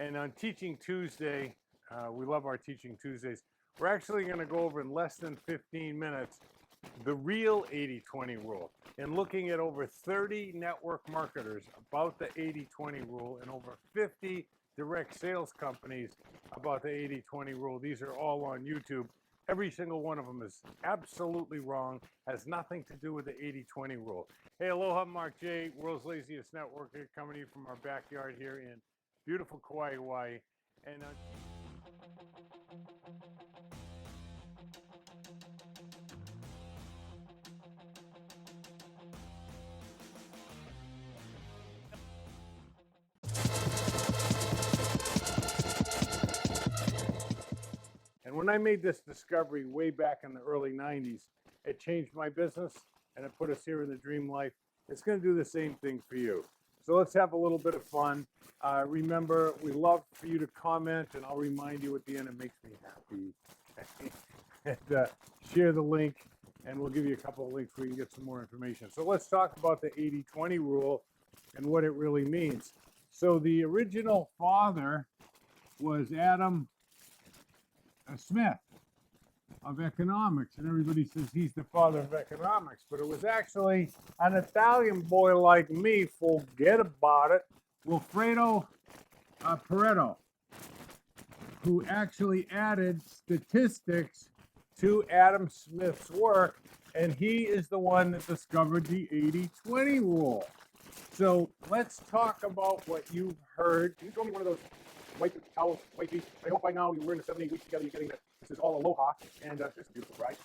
And on Teaching Tuesday, we love our Teaching Tuesdays. We're actually going to go over in less than 15 minutes the real 80-20 rule, and looking at over 30 network marketers about the 80-20 rule and over 50 direct sales companies about the 80-20 rule. These are all on YouTube. Every single one of them is absolutely wrong, has nothing to do with the 80-20 rule. Hey, aloha, Mark J, world's laziest networker, coming to you from our backyard here in beautiful Kauai, Hawaii. And when I made this discovery way back in the early 90s, it changed my business and it put us here in the dream life. It's going to do the same thing for you. So let's have a little bit of fun. Remember, we love for you to comment, and I'll remind you at the end. It makes me happy. And share the link, and we'll give you a couple of links where you can get some more information. So let's talk about the 80-20 rule and what it really means. So the original father was Adam Smith of economics, and everybody says he's the father of economics, but it was actually an Italian boy like me, forget about it, Wilfredo Pareto, who actually added statistics to Adam Smith's work, and he is the one that discovered the 80-20 rule. So let's talk about what you've heard. Can you throw me one of those white towels, white sheets? I hope by now we're in the 7 8 weeks together. You're getting that this is all aloha, and it's beautiful, right?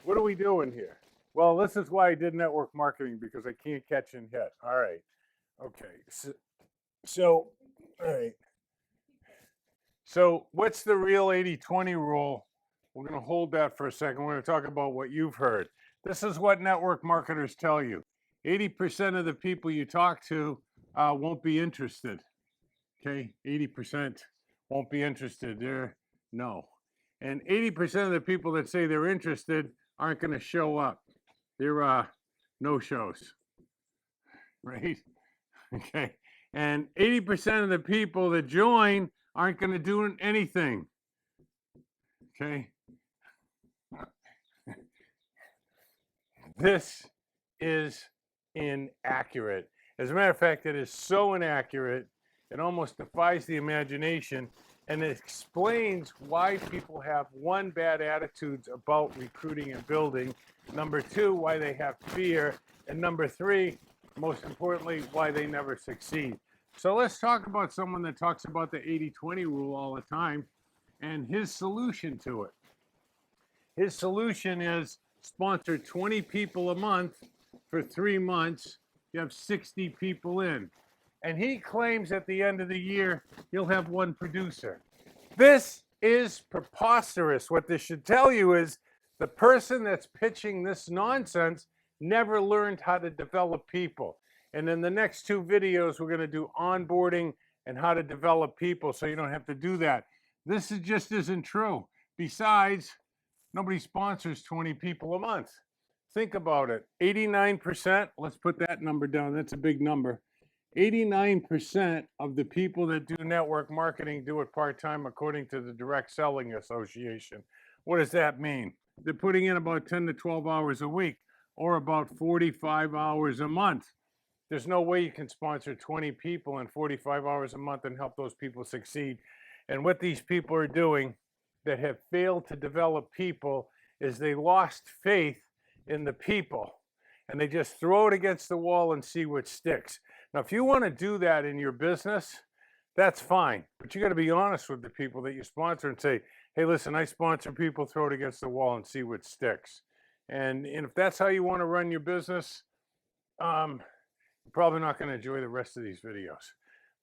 What are we doing here? Well, this is why I did network marketing, because I can't catch and hit. All right. Okay. So all right. So what's the real 80-20 rule? We're going to hold that for a second. We're going to talk about what you've heard. This is what network marketers tell you. 80% of the people you talk to won't be interested. Okay, 80% won't be interested. No. And 80% of the people that say they're interested aren't going to show up. They're no-shows, right? Okay. And 80% of the people that join aren't going to do anything. Okay. This is inaccurate. As a matter of fact, it is so inaccurate, it almost defies the imagination, and it explains why people have, one, bad attitudes about recruiting and building, number two, why they have fear, and number three, most importantly, why they never succeed. So let's talk about someone that talks about the 80-20 rule all the time and his solution to it. His solution is sponsor 20 people a month for 3 months. You have 60 people in. And he claims at the end of the year, you'll have one producer. This is preposterous. What this should tell you is the person that's pitching this nonsense never learned how to develop people. And in the next 2 videos, we're going to do onboarding and how to develop people so you don't have to do that. This just isn't true. Besides, nobody sponsors 20 people a month. Think about it. 89%, let's put that number down. That's a big number. 89% of the people that do network marketing do it part-time, according to the Direct Selling Association. What does that mean? They're putting in about 10 to 12 hours a week, or about 45 hours a month. There's no way you can sponsor 20 people in 45 hours a month and help those people succeed. And what these people are doing that have failed to develop people is they lost faith in the people, and they just throw it against the wall and see what sticks. Now, if you want to do that in your business, that's fine, but you got to be honest with the people that you sponsor and say, hey, listen, I sponsor people, throw it against the wall and see what sticks. And if that's how you want to run your business, you're probably not going to enjoy the rest of these videos.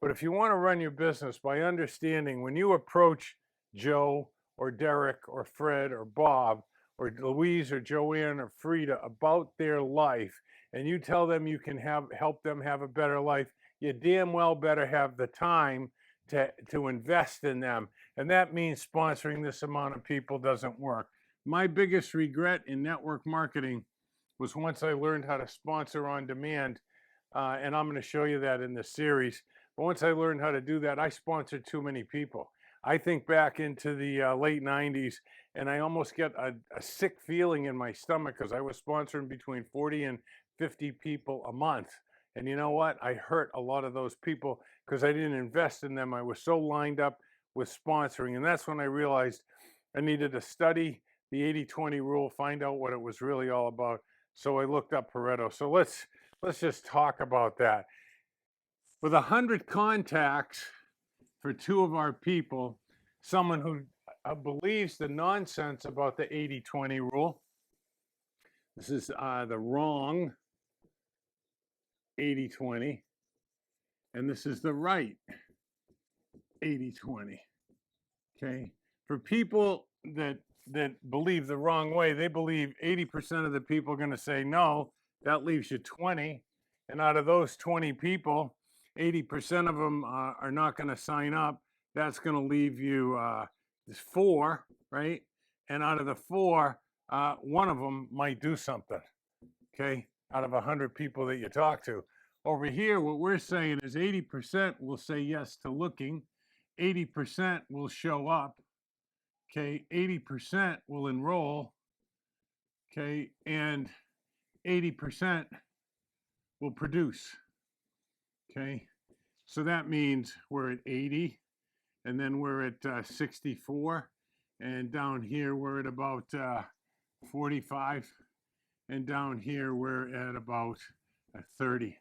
But if you want to run your business by understanding, when you approach Joe or Derek or Fred or Bob or Louise or Joanne or Frida about their life, and you tell them you can help them have a better life, you damn well better have the time to invest in them. And that means sponsoring this amount of people doesn't work. My biggest regret in network marketing was once I learned how to sponsor on demand, and I'm going to show you that in this series. But once I learned how to do that, I sponsored too many people. I think back into the late 90s, and I almost get a sick feeling in my stomach because I was sponsoring between 40 and 50 people a month. And you know what? I hurt a lot of those people because I didn't invest in them. I was so lined up with sponsoring. And that's when I realized I needed to study the 80-20 rule, find out what it was really all about. So I looked up Pareto. So let's just talk about that. With 100 contacts for 2 of our people, someone who believes the nonsense about the 80-20 rule. This is the wrong 80-20, and this is the right 80-20. Okay, for people that believe the wrong way, they believe 80% of the people are going to say no. That leaves you 20, and out of those 20 people, 80% of them are not going to sign up. That's going to leave you 4, right? And out of the 4, one of them might do something. Okay, out of 100 people that you talk to. Over here, what we're saying is 80% will say yes to looking, 80% will show up, okay, 80% will enroll, okay, and 80% will produce, okay. So that means we're at 80, and then we're at 64, and down here we're at about 45, and down here we're at about 30.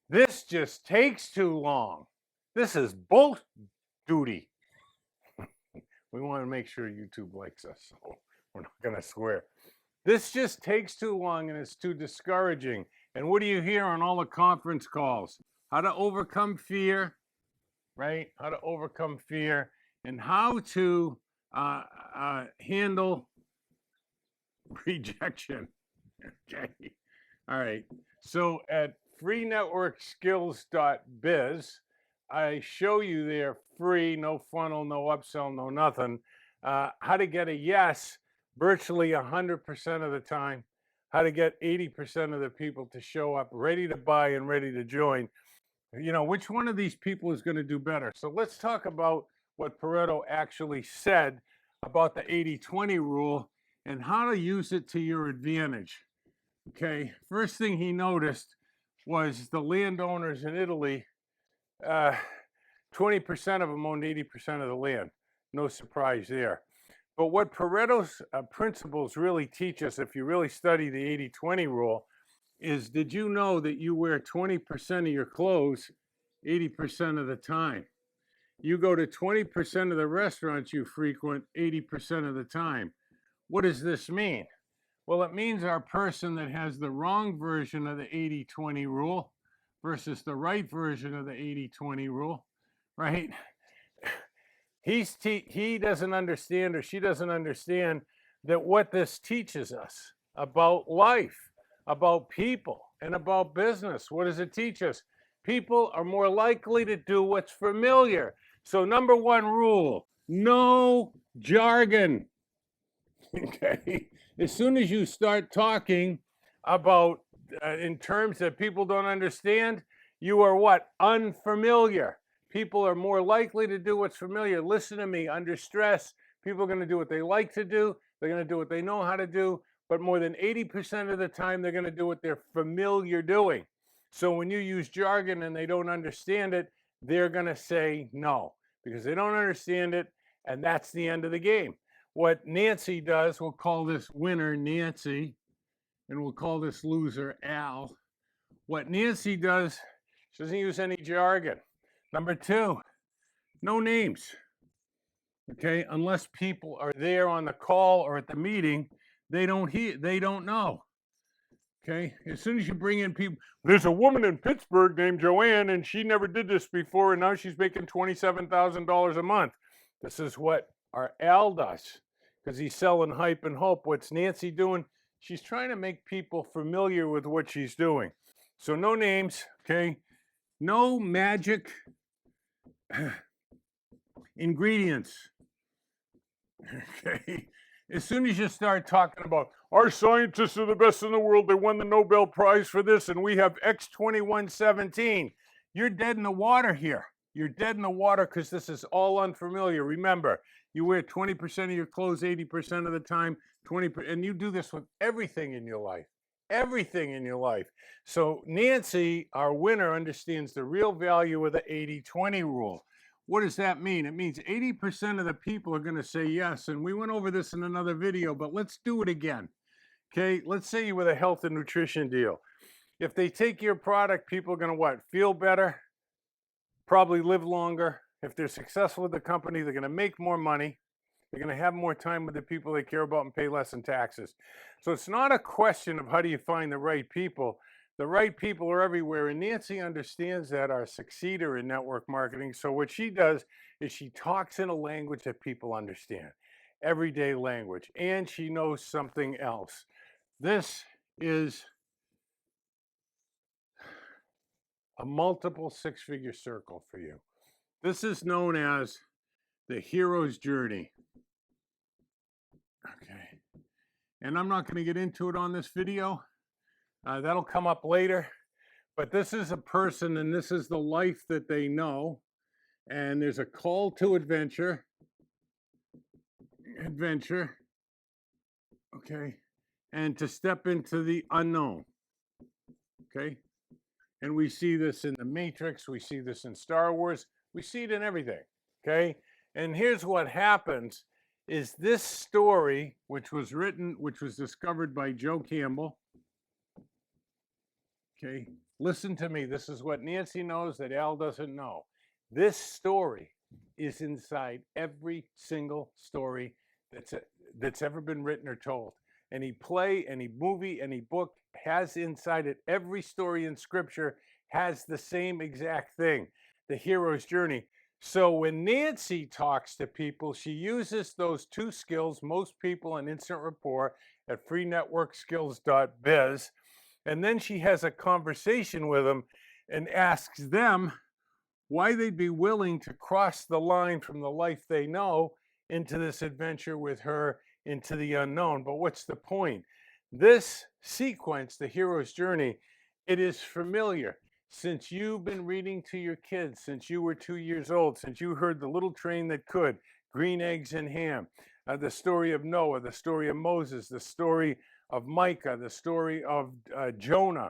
This just takes too long. This is both duty. We want to make sure YouTube likes us, so we're not going to swear. This just takes too long and it's too discouraging. And what do you hear on all the conference calls? How to overcome fear, right? How to overcome fear and how to handle rejection. Okay. All right. So at freenetworkskills.biz, I show you there free, no funnel, no upsell, no nothing, how to get a yes virtually 100% of the time, how to get 80% of the people to show up ready to buy and ready to join. You know, which one of these people is going to do better? So let's talk about what Pareto actually said about the 80-20 rule and how to use it to your advantage. Okay, first thing he noticed was the landowners in Italy, 20% of them owned 80% of the land. No surprise there. But what Pareto's principles really teach us, if you really study the 80-20 rule, is did you know that you wear 20% of your clothes 80% of the time? You go to 20% of the restaurants you frequent 80% of the time. What does this mean? Well, it means our person that has the wrong version of the 80-20 rule versus the right version of the 80-20 rule, right? He doesn't understand, or she doesn't understand, that what this teaches us about life, about people, and about business. What does it teach us? People are more likely to do what's familiar. So number 1 rule, no jargon. Okay, as soon as you start talking about in terms that people don't understand, you are what? Unfamiliar. People are more likely to do what's familiar. Listen to me, under stress, people are going to do what they like to do. They're going to do what they know how to do. But more than 80% of the time, they're going to do what they're familiar doing. So when you use jargon and they don't understand it, they're going to say no because they don't understand it. And that's the end of the game. What Nancy does, we'll call this winner Nancy, and we'll call this loser Al. What Nancy does, she doesn't use any jargon. Number 2, no names. Okay, unless people are there on the call or at the meeting, they don't know. Okay, as soon as you bring in people, there's a woman in Pittsburgh named Joanne, and she never did this before, and now she's making $27,000 a month. This is what our Al does, because he's selling hype and hope. What's Nancy doing? She's trying to make people familiar with what she's doing. So no names, okay? No magic ingredients, okay? As soon as you start talking about our scientists are the best in the world, they won the Nobel Prize for this, and we have X2117, You're dead in the water here. You're dead in the water because this is all unfamiliar. Remember, you wear 20% of your clothes 80% of the time, 20%, and you do this with everything in your life. Everything in your life. So Nancy, our winner, understands the real value of the 80-20 rule. What does that mean? It means 80% of the people are going to say yes. And we went over this in another video, but let's do it again. Okay, let's say you with a health and nutrition deal. If they take your product, people are going to what? Feel better, probably live longer. If they're successful with the company, they're going to make more money. They're going to have more time with the people they care about and pay less in taxes. So it's not a question of how do you find the right people. The right people are everywhere. And Nancy understands that, our succeeder in network marketing. So what she does is she talks in a language that people understand, everyday language. And she knows something else. This is a multiple six-figure circle for you. This is known as the hero's journey. Okay. And I'm not going to get into it on this video. That'll come up later. But this is a person, and this is the life that they know. And there's a call to adventure. Okay. And to step into the unknown. Okay. And we see this in the Matrix. We see this in Star Wars. We see it in everything. Okay. And here's what happens is this story, which was discovered by Joe Campbell. Okay. Listen to me. This is what Nancy knows that Al doesn't know. This story is inside every single story that's ever been written or told. Any play, any movie, any book has inside it. Every story in scripture has the same exact thing, the hero's journey. So when Nancy talks to people, she uses those two skills, most people in instant rapport at freenetworkskills.biz. And then she has a conversation with them and asks them why they'd be willing to cross the line from the life they know into this adventure with her into the unknown. But what's the point? This sequence, the hero's journey, it is familiar. Since you've been reading to your kids, since you were 2 years old, since you heard The Little Train That Could, Green Eggs and Ham, the story of Noah, the story of Moses, the story of Micah, the story of Jonah,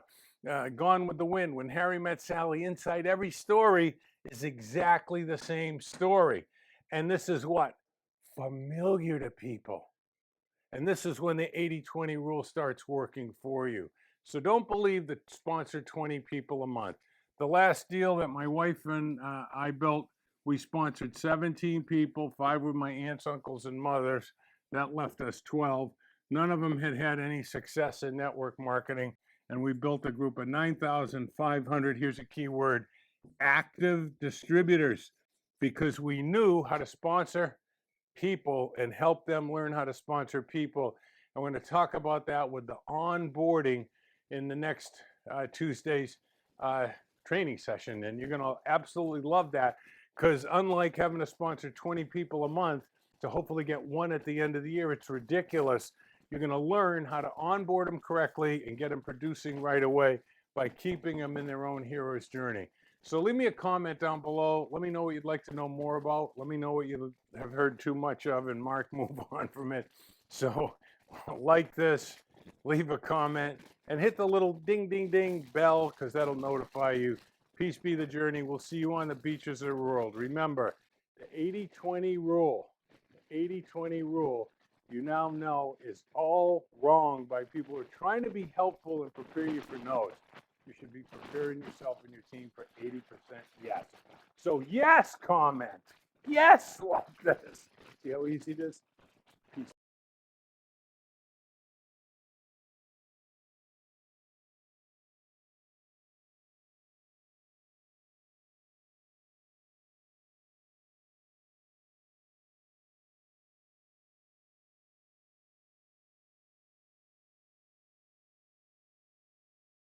Gone with the Wind, When Harry Met Sally, inside every story is exactly the same story. And this is what? Familiar to people. And this is when the 80-20 rule starts working for you. So don't believe that sponsor 20 people a month. The last deal that my wife and I built, we sponsored 17 people, 5 were my aunts, uncles, and mothers. That left us 12. None of them had had any success in network marketing. And we built a group of 9,500, here's a key word, active distributors, because we knew how to sponsor people and help them learn how to sponsor people. I'm going to talk about that with the onboarding in the next Tuesday's training session. And you're going to absolutely love that, because unlike having to sponsor 20 people a month to hopefully get one at the end of the year, it's ridiculous. You're going to learn how to onboard them correctly and get them producing right away by keeping them in their own hero's journey. So leave me a comment down below. Let me know what you'd like to know more about. Let me know what you have heard too much of, and Mark, move on from it. So like this, leave a comment, and hit the little ding, ding, ding bell, because that'll notify you. Peace be the journey. We'll see you on the beaches of the world. Remember, the 80-20 rule, the 80-20 rule, you now know is all wrong by people who are trying to be helpful and prepare you for no's. You should be preparing yourself and your team for 80% yes. So yes, comment. Yes, like this. See how easy it is? Peace.